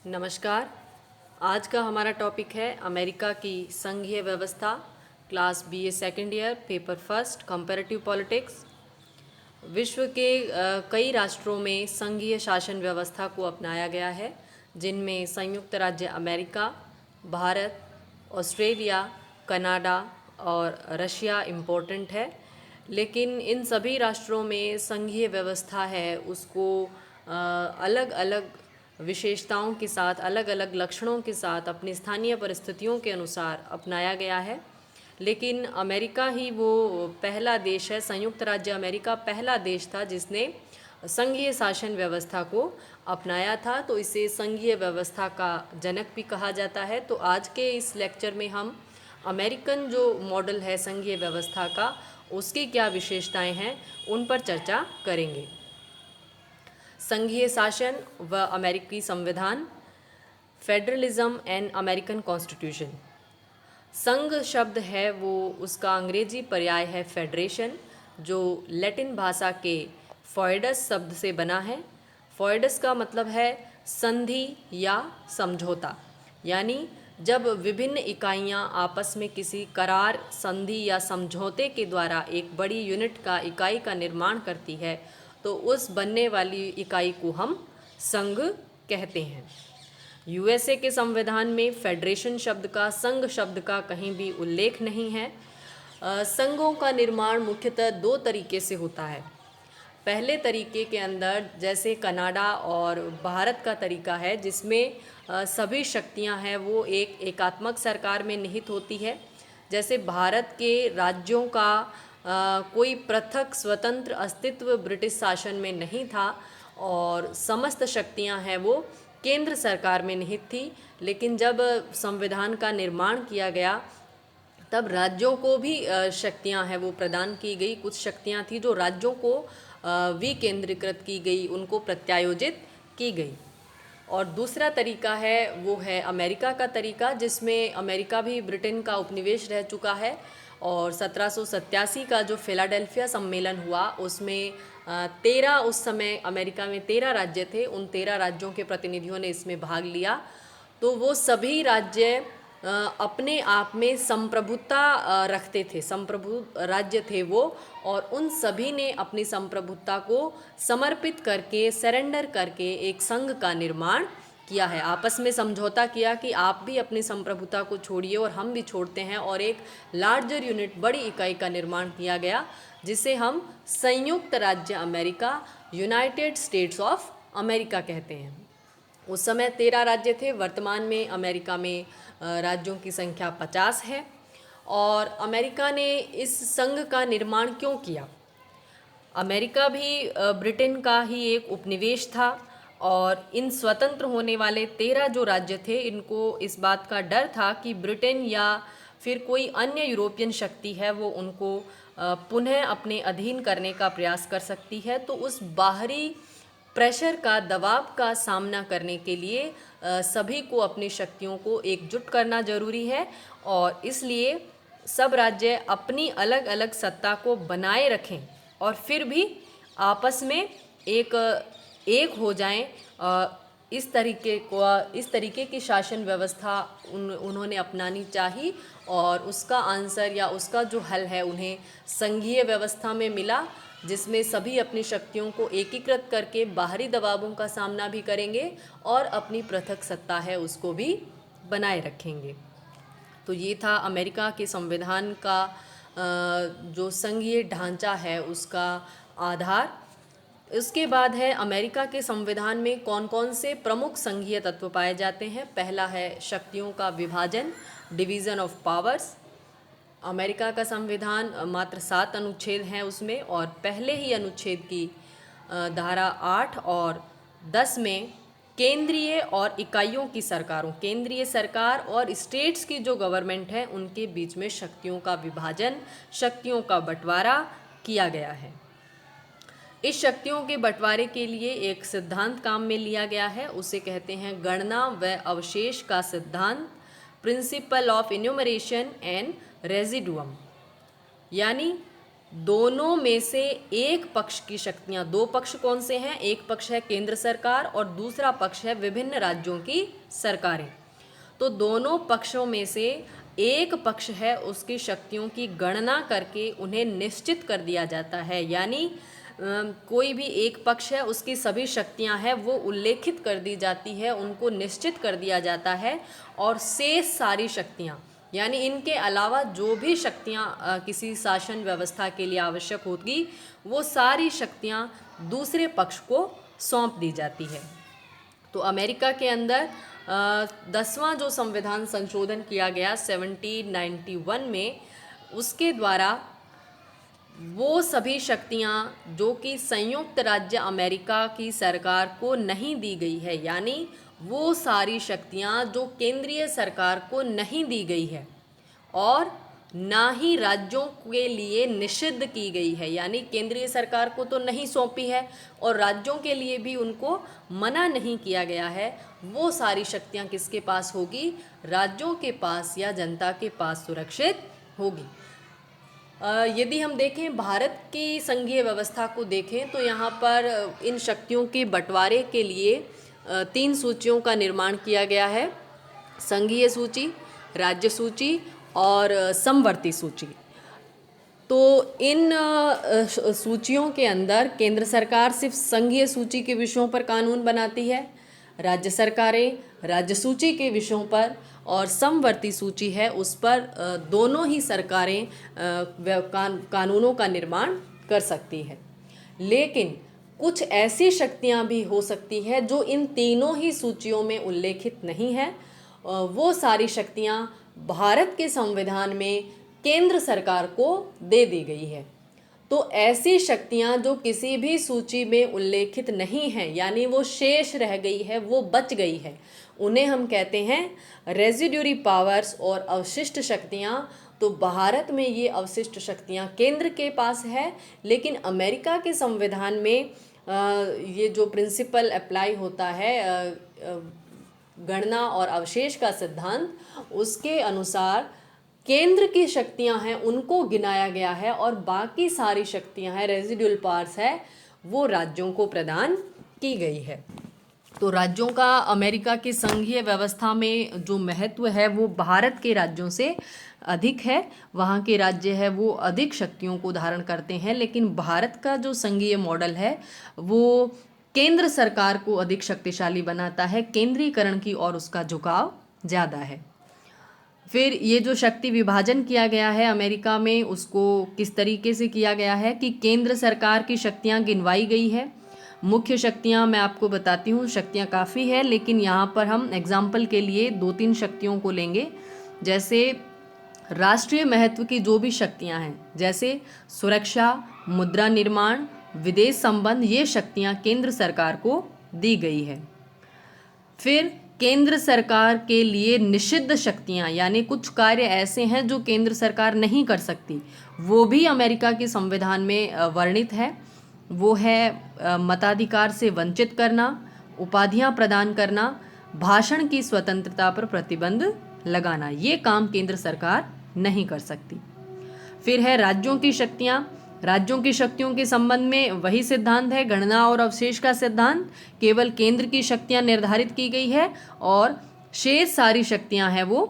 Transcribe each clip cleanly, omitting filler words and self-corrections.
नमस्कार। आज का हमारा टॉपिक है अमेरिका की संघीय व्यवस्था, class BA second year, paper first, comparative politics. विश्व के कई राष्ट्रों में संघीय शासन व्यवस्था को अपनाया गया है, जिनमें संयुक्त राज्य अमेरिका, भारत, ऑस्ट्रेलिया, कनाडा और रशिया इम्पोर्टेंट है। लेकिन इन सभी राष्ट्रों में संघीय व्यवस्था है उसको अलग अलग विशेषताओं के साथ, अलग अलग लक्षणों के साथ अपनी स्थानीय परिस्थितियों के अनुसार अपनाया गया है। लेकिन अमेरिका ही वो पहला देश है, संयुक्त राज्य अमेरिका पहला देश था जिसने संघीय शासन व्यवस्था को अपनाया था, तो इसे संघीय व्यवस्था का जनक भी कहा जाता है। तो आज के इस लेक्चर में हम अमेरिकन जो मॉडल है संघीय व्यवस्था का, उसकी क्या विशेषताएं हैं उन पर चर्चा करेंगे। संघीय शासन व अमेरिकी संविधान, फेडरलिज्म एंड अमेरिकन कॉन्स्टिट्यूशन। संघ शब्द है वो उसका अंग्रेजी पर्याय है फेडरेशन, जो लैटिन भाषा के फॉयडस शब्द से बना है। फॉयडस का मतलब है संधि या समझौता, यानी जब विभिन्न इकाइयाँ आपस में किसी करार, संधि या समझौते के द्वारा एक बड़ी यूनिट का इकाई का निर्माण करती है, तो उस बनने वाली इकाई को हम संघ कहते हैं। यूएसए के संविधान में फेडरेशन शब्द का, संघ शब्द का कहीं भी उल्लेख नहीं है। संघों का निर्माण मुख्यतः दो तरीके से होता है। पहले तरीके के अंदर जैसे कनाडा और भारत का तरीका है, जिसमें सभी शक्तियां हैं वो एक एकात्मक सरकार में निहित होती है। जैसे भारत के राज्यों का कोई पृथक स्वतंत्र अस्तित्व ब्रिटिश शासन में नहीं था और समस्त शक्तियां हैं वो केंद्र सरकार में निहित थी। लेकिन जब संविधान का निर्माण किया गया तब राज्यों को भी शक्तियां हैं वो प्रदान की गई। कुछ शक्तियां थी जो राज्यों को विकेंद्रीकृत की गई, उनको प्रत्यायोजित की गई। और दूसरा तरीका है वो है अमेरिका का तरीका, जिसमें अमेरिका भी ब्रिटेन का उपनिवेश रह चुका है। और 1787 का जो फिलाडेल्फिया सम्मेलन हुआ उसमें 13, उस समय अमेरिका में 13 राज्य थे, उन 13 राज्यों के प्रतिनिधियों ने इसमें भाग लिया। तो वो सभी राज्य अपने आप में संप्रभुता रखते थे, संप्रभु राज्य थे वो, और उन सभी ने अपनी संप्रभुता को समर्पित करके, सरेंडर करके एक संघ का निर्माण किया है। आपस में समझौता किया कि आप भी अपनी संप्रभुता को छोड़िए और हम भी छोड़ते हैं, और एक लार्जर यूनिट, बड़ी इकाई का निर्माण किया गया, जिसे हम संयुक्त राज्य America, United states of America कहते हैं। उस समय 13 राज्य थे। वर्तमान में अमेरिका में राज्यों की संख्या 50 है। और अमेरिका ने इस संघ का निर्माण क्यों किया? अमेरिका भी ब्रिटेन का ही एक उपनिवेश था, और इन स्वतंत्र होने वाले 13 जो राज्य थे, इनको इस बात का डर था कि ब्रिटेन या फिर कोई अन्य यूरोपियन शक्ति है वो उनको पुनः अपने अधीन करने का प्रयास कर सकती है। तो उस बाहरी प्रेशर का, दबाव का सामना करने के लिए सभी को अपनी शक्तियों को एकजुट करना जरूरी है, और इसलिए सब राज्य अपनी अलग अलग सत्ता को बनाए रखें और फिर भी आपस में एक हो जाएं। इस तरीके की शासन व्यवस्था उन्होंने अपनानी चाहिए, और उसका आंसर या उसका जो हल है उन्हें संघीय व्यवस्था में मिला, जिसमें सभी अपनी शक्तियों को एकीकृत करके बाहरी दबावों का सामना भी करेंगे और अपनी पृथक सत्ता है उसको भी बनाए रखेंगे। तो ये था अमेरिका के संविधान का जो संघीय ढांचा है उसका आधार। उसके बाद है अमेरिका के संविधान में कौन कौन से प्रमुख संघीय तत्व पाए जाते हैं। पहला है शक्तियों का विभाजन, डिवीज़न ऑफ पावर्स। अमेरिका का संविधान मात्र 7 अनुच्छेद हैं उसमें, और पहले ही अनुच्छेद की धारा 8 और 10 में केंद्रीय और इकाइयों की सरकारों, केंद्रीय सरकार और स्टेट्स की जो गवर्नमेंट है उनके बीच में शक्तियों का विभाजन, शक्तियों का बंटवारा किया गया है। इस शक्तियों के बंटवारे के लिए एक सिद्धांत काम में लिया गया है, उसे कहते हैं गणना व अवशेष का सिद्धांत, प्रिंसिपल ऑफ इन्यूमरेशन एंड रेजिडुअम। यानी दोनों में से एक पक्ष की शक्तियां, दो पक्ष कौन से हैं, एक पक्ष है केंद्र सरकार और दूसरा पक्ष है विभिन्न राज्यों की सरकारें। तो दोनों पक्षों में से एक पक्ष है, उसकी शक्तियों की गणना करके उन्हें निश्चित कर दिया जाता है। यानी कोई भी एक पक्ष है, उसकी सभी शक्तियां हैं वो उल्लेखित कर दी जाती है, उनको निश्चित कर दिया जाता है, और शेष सारी शक्तियां यानी इनके अलावा जो भी शक्तियां किसी शासन व्यवस्था के लिए आवश्यक होगी, वो सारी शक्तियां दूसरे पक्ष को सौंप दी जाती है। तो अमेरिका के अंदर 10वां जो संविधान संशोधन किया गया 1791 में, उसके द्वारा वो सभी शक्तियां जो कि संयुक्त राज्य अमेरिका की सरकार को नहीं दी गई है, यानी वो सारी शक्तियां जो केंद्रीय सरकार को नहीं दी गई है और ना ही राज्यों के लिए निषिद्ध की गई है, यानी केंद्रीय सरकार को तो नहीं सौंपी है और राज्यों के लिए भी उनको मना नहीं किया गया है, वो सारी शक्तियां किसके पास होगी, राज्यों के पास या जनता के पास सुरक्षित होगी। यदि हम देखें भारत की संघीय व्यवस्था को देखें तो यहाँ पर इन शक्तियों के बंटवारे के लिए 3 सूचियों का निर्माण किया गया है, संघीय सूची, राज्य सूची और समवर्ती सूची। तो इन सूचियों के अंदर केंद्र सरकार सिर्फ संघीय सूची के विषयों पर कानून बनाती है, राज्य सरकारें राज्य सूची के विषयों पर, और समवर्ती सूची है उस पर दोनों ही सरकारें कानूनों का निर्माण कर सकती है। लेकिन कुछ ऐसी शक्तियां भी हो सकती है जो इन तीनों ही सूचियों में उल्लेखित नहीं है, वो सारी शक्तियां भारत के संविधान में केंद्र सरकार को दे दी गई है। तो ऐसी शक्तियां जो किसी भी सूची में उल्लेखित नहीं हैं, यानी वो शेष रह गई है, वो बच गई है, उन्हें हम कहते हैं रेजिड्यूरी पावर्स और अवशिष्ट शक्तियां। तो भारत में ये अवशिष्ट शक्तियां केंद्र के पास है, लेकिन अमेरिका के संविधान में ये जो प्रिंसिपल अप्लाई होता है गणना और अवशेष का सिद्धांत, उसके अनुसार केंद्र की शक्तियां हैं उनको गिनाया गया है और बाकी सारी शक्तियां हैं, रेजिडुअल पावर्स है, वो राज्यों को प्रदान की गई है। तो राज्यों का अमेरिका की संघीय व्यवस्था में जो महत्व है वो भारत के राज्यों से अधिक है। वहाँ के राज्य है वो अधिक शक्तियों को धारण करते हैं, लेकिन भारत का जो संघीय मॉडल है वो केंद्र सरकार को अधिक शक्तिशाली बनाता है, केंद्रीकरण की ओर उसका झुकाव ज़्यादा है। फिर ये जो शक्ति विभाजन किया गया है अमेरिका में, उसको किस तरीके से किया गया है कि केंद्र सरकार की शक्तियाँ गिनवाई गई है। मुख्य शक्तियाँ मैं आपको बताती हूँ, शक्तियाँ काफ़ी है, लेकिन यहाँ पर हम एग्जाम्पल के लिए 2-3 शक्तियों को लेंगे। जैसे राष्ट्रीय महत्व की जो भी शक्तियाँ हैं, जैसे सुरक्षा, मुद्रा निर्माण, विदेश संबंध, ये शक्तियाँ केंद्र सरकार को दी गई है। फिर केंद्र सरकार के लिए निषिद्ध शक्तियाँ, यानी कुछ कार्य ऐसे हैं जो केंद्र सरकार नहीं कर सकती, वो भी अमेरिका के संविधान में वर्णित है। वो है मताधिकार से वंचित करना, उपाधियाँ प्रदान करना, भाषण की स्वतंत्रता पर प्रतिबंध लगाना, ये काम केंद्र सरकार नहीं कर सकती। फिर है राज्यों की शक्तियाँ। राज्यों की शक्तियों के संबंध में वही सिद्धांत है, गणना और अवशेष का सिद्धांत। केवल केंद्र की शक्तियां निर्धारित की गई है और शेष सारी शक्तियां हैं वो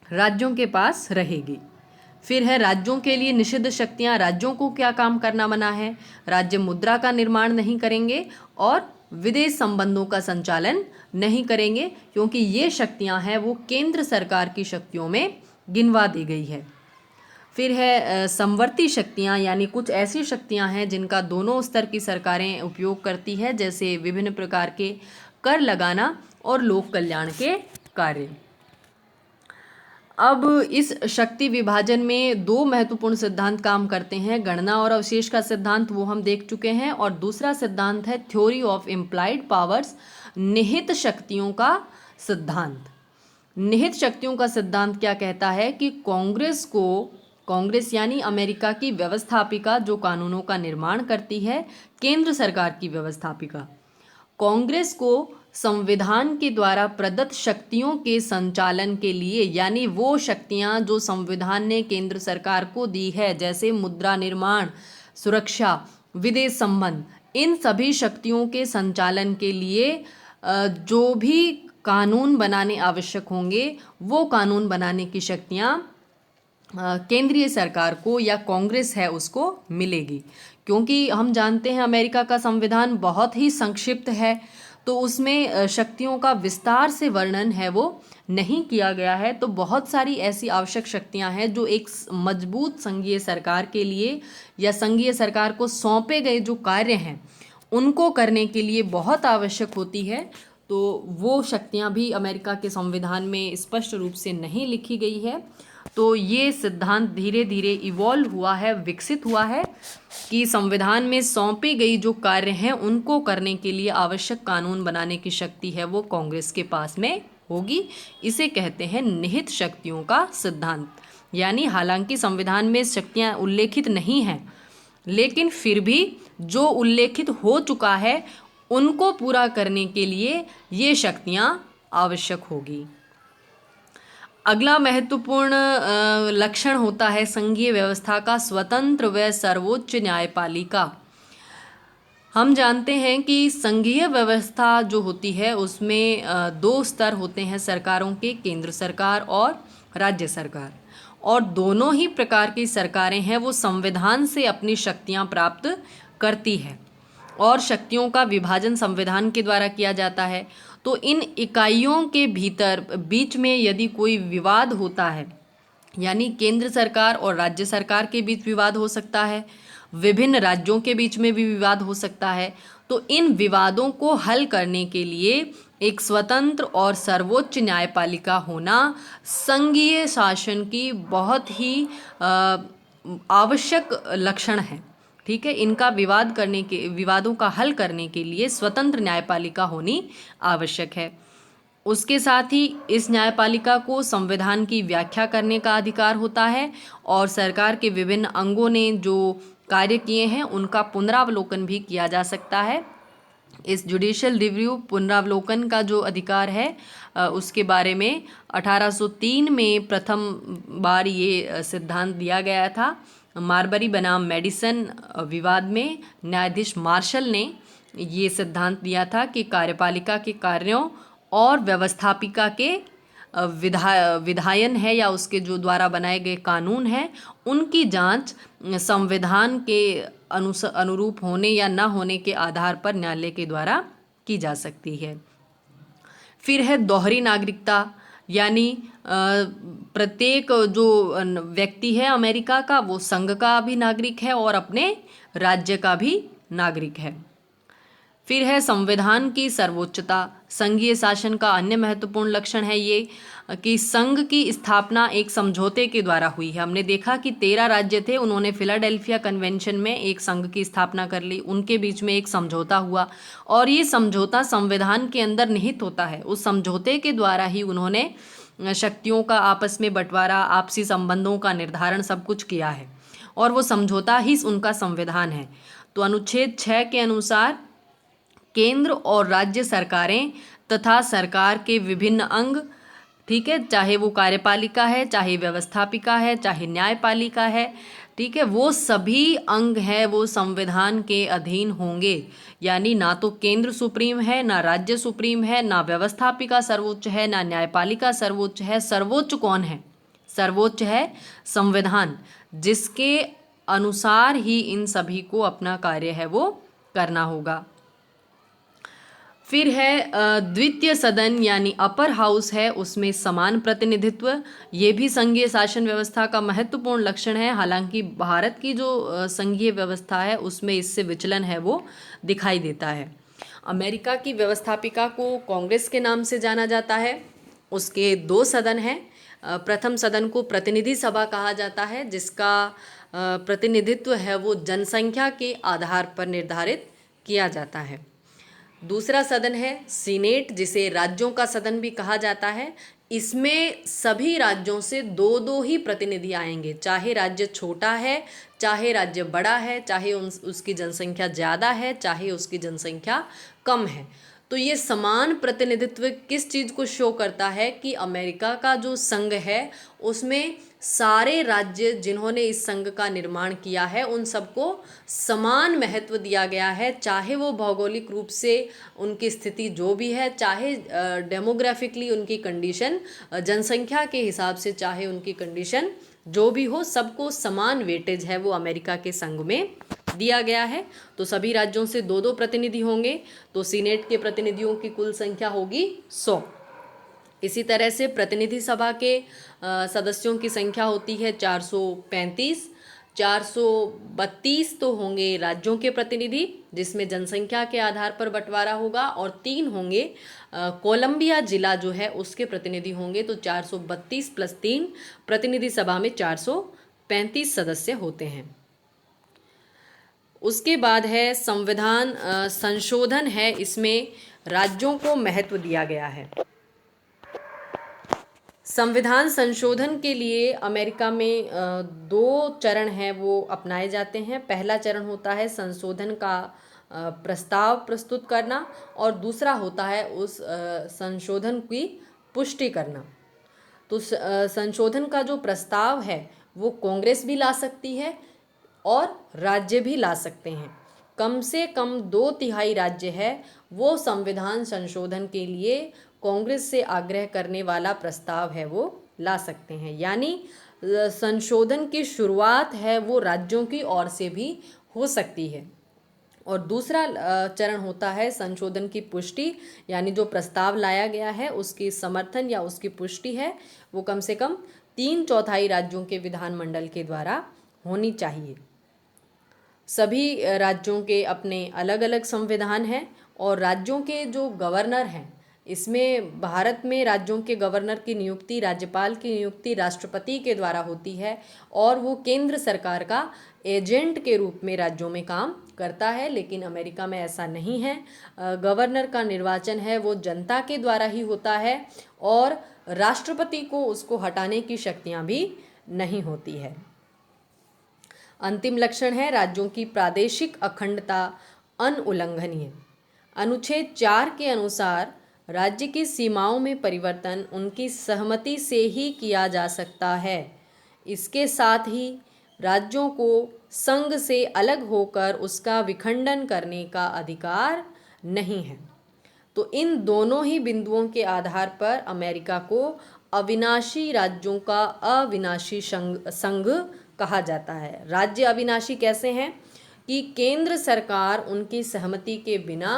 राज्यों के पास रहेगी। फिर है राज्यों के लिए निषिद्ध शक्तियां। राज्यों को क्या काम करना मना है, राज्य मुद्रा का निर्माण नहीं करेंगे और विदेश संबंधों का संचालन नहीं करेंगे, क्योंकि ये शक्तियां हैं वो केंद्र सरकार की शक्तियों में गिनवा दी गई है। फिर है समवर्ती शक्तियाँ, यानी कुछ ऐसी शक्तियाँ हैं जिनका दोनों स्तर की सरकारें उपयोग करती है, जैसे विभिन्न प्रकार के कर लगाना और लोक कल्याण के कार्य। अब इस शक्ति विभाजन में 2 महत्वपूर्ण सिद्धांत काम करते हैं। गणना और अवशेष का सिद्धांत वो हम देख चुके हैं, और दूसरा सिद्धांत है थ्योरी ऑफ इम्प्लाइड पावर्स, निहित शक्तियों का सिद्धांत। निहित शक्तियों का सिद्धांत क्या कहता है कि कांग्रेस यानी अमेरिका की व्यवस्थापिका जो कानूनों का निर्माण करती है, केंद्र सरकार की व्यवस्थापिका, कांग्रेस को संविधान के द्वारा प्रदत्त शक्तियों के संचालन के लिए, यानी वो शक्तियां जो संविधान ने केंद्र सरकार को दी है, जैसे मुद्रा निर्माण, सुरक्षा, विदेश संबंध, इन सभी शक्तियों के संचालन के लिए जो भी कानून बनाने आवश्यक होंगे, वो कानून बनाने की शक्तियां केंद्रीय सरकार को या कांग्रेस है उसको मिलेगी। क्योंकि हम जानते हैं अमेरिका का संविधान बहुत ही संक्षिप्त है, तो उसमें शक्तियों का विस्तार से वर्णन है वो नहीं किया गया है। तो बहुत सारी ऐसी आवश्यक शक्तियां हैं जो एक मजबूत संघीय सरकार के लिए या संघीय सरकार को सौंपे गए जो कार्य हैं उनको करने के लिए बहुत आवश्यक होती है। तो वो शक्तियां भी अमेरिका के संविधान में स्पष्ट रूप से नहीं लिखी गई है। तो ये सिद्धांत धीरे धीरे इवॉल्व हुआ है, विकसित हुआ है कि संविधान में सौंपी गई जो कार्य हैं उनको करने के लिए आवश्यक कानून बनाने की शक्ति है वो कांग्रेस के पास में होगी। इसे कहते हैं निहित शक्तियों का सिद्धांत। यानी हालांकि संविधान में शक्तियां उल्लेखित नहीं हैं, लेकिन फिर भी जो उल्लेखित हो चुका है उनको पूरा करने के लिए ये शक्तियां आवश्यक होगी। अगला महत्वपूर्ण लक्षण होता है संघीय व्यवस्था का स्वतंत्र व सर्वोच्च न्यायपालिका। हम जानते हैं कि संघीय व्यवस्था जो होती है उसमें दो स्तर होते हैं सरकारों के, केंद्र सरकार और राज्य सरकार। और दोनों ही प्रकार की सरकारें हैं वो संविधान से अपनी शक्तियां प्राप्त करती है और शक्तियों का विभाजन संविधान के द्वारा किया जाता है। तो इन इकाइयों के भीतर बीच में यदि कोई विवाद होता है, यानी केंद्र सरकार और राज्य सरकार के बीच विवाद हो सकता है, विभिन्न राज्यों के बीच में भी विवाद हो सकता है, तो इन विवादों को हल करने के लिए एक स्वतंत्र और सर्वोच्च न्यायपालिका होना संघीय शासन की बहुत ही आवश्यक लक्षण है। ठीक है, इनका विवादों का हल करने के लिए स्वतंत्र न्यायपालिका होनी आवश्यक है। उसके साथ ही इस न्यायपालिका को संविधान की व्याख्या करने का अधिकार होता है और सरकार के विभिन्न अंगों ने जो कार्य किए हैं उनका पुनरावलोकन भी किया जा सकता है। इस जुडिशियल रिव्यू पुनरावलोकन का जो अधिकार है उसके बारे में 1803 में प्रथम बार ये सिद्धांत दिया गया था। मारबरी बनाम मेडिसन विवाद में न्यायाधीश मार्शल ने ये सिद्धांत दिया था कि कार्यपालिका के कार्यों और व्यवस्थापिका के विधायन है या उसके जो द्वारा बनाए गए कानून हैं उनकी जांच संविधान के अनुरूप होने या न होने के आधार पर न्यायालय के द्वारा की जा सकती है। फिर है दोहरी नागरिकता, यानी प्रत्येक जो व्यक्ति है अमेरिका का वो संघ का भी नागरिक है और अपने राज्य का भी नागरिक है। फिर है संविधान की सर्वोच्चता। संघीय शासन का अन्य महत्वपूर्ण लक्षण है ये कि संघ की स्थापना एक समझौते के द्वारा हुई है। हमने देखा कि 13 राज्य थे, उन्होंने फिलाडेल्फिया कन्वेंशन में एक संघ की स्थापना कर ली, उनके बीच में एक समझौता हुआ और ये समझौता संविधान के अंदर निहित होता है। उस समझौते के द्वारा ही उन्होंने शक्तियों का आपस में बंटवारा, आपसी संबंधों का निर्धारण सब कुछ किया है और वो समझौता ही उनका संविधान है। तो अनुच्छेद 6 के अनुसार केंद्र और राज्य सरकारें तथा सरकार के विभिन्न अंग, ठीक है, चाहे वो कार्यपालिका है, चाहे व्यवस्थापिका है, चाहे न्यायपालिका है, ठीक है, वो सभी अंग है वो संविधान के अधीन होंगे। यानी ना तो केंद्र सुप्रीम है, ना राज्य सुप्रीम है, ना व्यवस्थापिका सर्वोच्च है, ना न्यायपालिका सर्वोच्च है। सर्वोच्च कौन है? सर्वोच्च है संविधान, जिसके अनुसार ही इन सभी को अपना कार्य है वो करना होगा। फिर है द्वितीय सदन यानी अपर हाउस है, उसमें समान प्रतिनिधित्व। ये भी संघीय शासन व्यवस्था का महत्वपूर्ण लक्षण है। हालांकि भारत की जो संघीय व्यवस्था है उसमें इससे विचलन है वो दिखाई देता है। अमेरिका की व्यवस्थापिका को कांग्रेस के नाम से जाना जाता है। उसके 2 सदन हैं। प्रथम सदन को प्रतिनिधि सभा कहा जाता है, जिसका प्रतिनिधित्व है वो जनसंख्या के आधार पर निर्धारित किया जाता है। दूसरा सदन है सीनेट, जिसे राज्यों का सदन भी कहा जाता है। इसमें सभी राज्यों से 2-2 ही प्रतिनिधि आएंगे, चाहे राज्य छोटा है, चाहे राज्य बड़ा है, चाहे उसकी जनसंख्या ज़्यादा है, चाहे उसकी जनसंख्या कम है। तो ये समान प्रतिनिधित्व किस चीज़ को शो करता है कि अमेरिका का जो संघ है उसमें सारे राज्य जिन्होंने इस संघ का निर्माण किया है उन सबको समान महत्व दिया गया है, चाहे वो भौगोलिक रूप से उनकी स्थिति जो भी है, चाहे डेमोग्राफिकली उनकी कंडीशन, जनसंख्या के हिसाब से चाहे उनकी कंडीशन जो भी हो, सबको समान वेटेज है वो अमेरिका के संघ में दिया गया है। तो सभी राज्यों से 2-2 प्रतिनिधि होंगे, तो सीनेट के प्रतिनिधियों की कुल संख्या होगी 100। इसी तरह से प्रतिनिधि सभा के सदस्यों की संख्या होती है 435। 432 तो होंगे राज्यों के प्रतिनिधि जिसमें जनसंख्या के आधार पर बंटवारा होगा, और 3 होंगे कोलंबिया जिला जो है उसके प्रतिनिधि होंगे। तो 432 + 3 प्रतिनिधि सभा में 435 सदस्य होते हैं। उसके बाद है संविधान संशोधन है, इसमें राज्यों को महत्व दिया गया है। संविधान संशोधन के लिए अमेरिका में 2 चरण हैं वो अपनाए जाते हैं। पहला चरण होता है संशोधन का प्रस्ताव प्रस्तुत करना, और दूसरा होता है उस संशोधन की पुष्टि करना। तो संशोधन का जो प्रस्ताव है वो कांग्रेस भी ला सकती है और राज्य भी ला सकते हैं। कम से कम 2/3 राज्य है वो संविधान संशोधन के लिए कांग्रेस से आग्रह करने वाला प्रस्ताव है वो ला सकते हैं। यानी संशोधन की शुरुआत है वो राज्यों की ओर से भी हो सकती है। और दूसरा चरण होता है संशोधन की पुष्टि, यानी जो प्रस्ताव लाया गया है उसकी समर्थन या उसकी पुष्टि है वो कम से कम 3/4 राज्यों के विधानमंडल के द्वारा होनी चाहिए। सभी राज्यों के अपने अलग अलग संविधान हैं, और राज्यों के जो गवर्नर हैं, इसमें भारत में राज्यों के गवर्नर की नियुक्ति, राज्यपाल की नियुक्ति राष्ट्रपति के द्वारा होती है, और वो केंद्र सरकार का एजेंट के रूप में राज्यों में काम करता है। लेकिन अमेरिका में ऐसा नहीं है। गवर्नर का निर्वाचन है वो जनता के द्वारा ही होता है, और राष्ट्रपति को उसको हटाने की शक्तियाँ भी नहीं होती है। अंतिम लक्षण है राज्यों की प्रादेशिक अखंडता अनुल्लंघनीय। अनुच्छेद 4 के अनुसार राज्य की सीमाओं में परिवर्तन उनकी सहमति से ही किया जा सकता है। इसके साथ ही राज्यों को संघ से अलग होकर उसका विखंडन करने का अधिकार नहीं है। तो इन दोनों ही बिंदुओं के आधार पर अमेरिका को अविनाशी राज्यों का अविनाशी संघ कहा जाता है। राज्य अविनाशी कैसे हैं कि केंद्र सरकार उनकी सहमति के बिना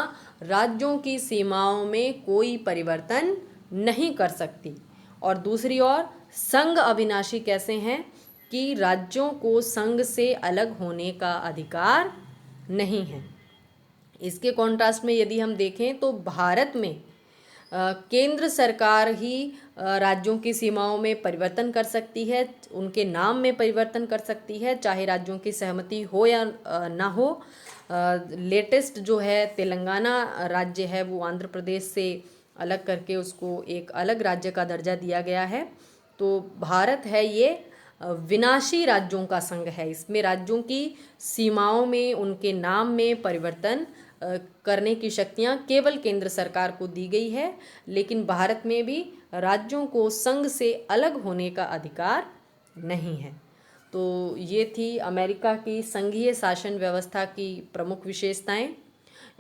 राज्यों की सीमाओं में कोई परिवर्तन नहीं कर सकती, और दूसरी ओर संघ अविनाशी कैसे हैं कि राज्यों को संघ से अलग होने का अधिकार नहीं है। इसके कॉन्ट्रास्ट में यदि हम देखें तो भारत में केंद्र सरकार ही राज्यों की सीमाओं में परिवर्तन कर सकती है, उनके नाम में परिवर्तन कर सकती है, चाहे राज्यों की सहमति हो या ना हो। लेटेस्ट जो है तेलंगाना राज्य है वो आंध्र प्रदेश से अलग करके उसको एक अलग राज्य का दर्जा दिया गया है। तो भारत है ये विनाशी राज्यों का संघ है। इसमें राज्यों की सीमाओं में उनके नाम में परिवर्तन करने की शक्तियाँ केवल केंद्र सरकार को दी गई है, लेकिन भारत में भी राज्यों को संघ से अलग होने का अधिकार नहीं है। तो ये थी अमेरिका की संघीय शासन व्यवस्था की प्रमुख विशेषताएं।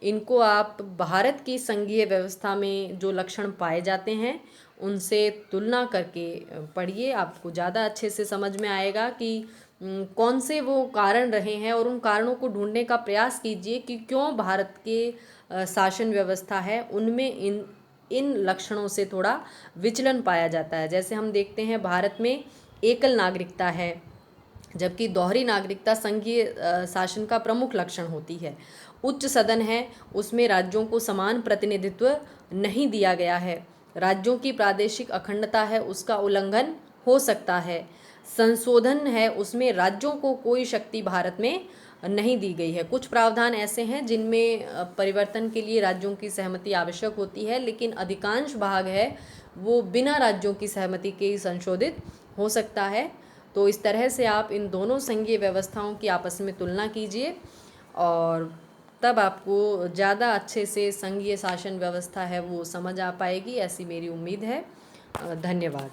इनको आप भारत की संघीय व्यवस्था में जो लक्षण पाए जाते हैं उनसे तुलना करके पढ़िए, आपको ज़्यादा अच्छे से समझ में आएगा कि कौन से वो कारण रहे हैं, और उन कारणों को ढूंढने का प्रयास कीजिए कि क्यों भारत के शासन व्यवस्था है उनमें इन लक्षणों से थोड़ा विचलन पाया जाता है। जैसे हम देखते हैं भारत में एकल नागरिकता है, जबकि दोहरी नागरिकता संघीय शासन का प्रमुख लक्षण होती है। उच्च सदन है, उसमें राज्यों को समान प्रतिनिधित्व नहीं दिया गया है। राज्यों की प्रादेशिक अखंडता है, उसका उल्लंघन हो सकता है। संशोधन है, उसमें राज्यों को कोई शक्ति भारत में नहीं दी गई है। कुछ प्रावधान ऐसे हैं जिनमें परिवर्तन के लिए राज्यों की सहमति आवश्यक होती है, लेकिन अधिकांश भाग है वो बिना राज्यों की सहमति के ही संशोधित हो सकता है। तो इस तरह से आप इन दोनों संघीय व्यवस्थाओं की आपस में तुलना कीजिए और तब आपको ज़्यादा अच्छे से संघीय शासन व्यवस्था है वो समझ आ पाएगी, ऐसी मेरी उम्मीद है। धन्यवाद।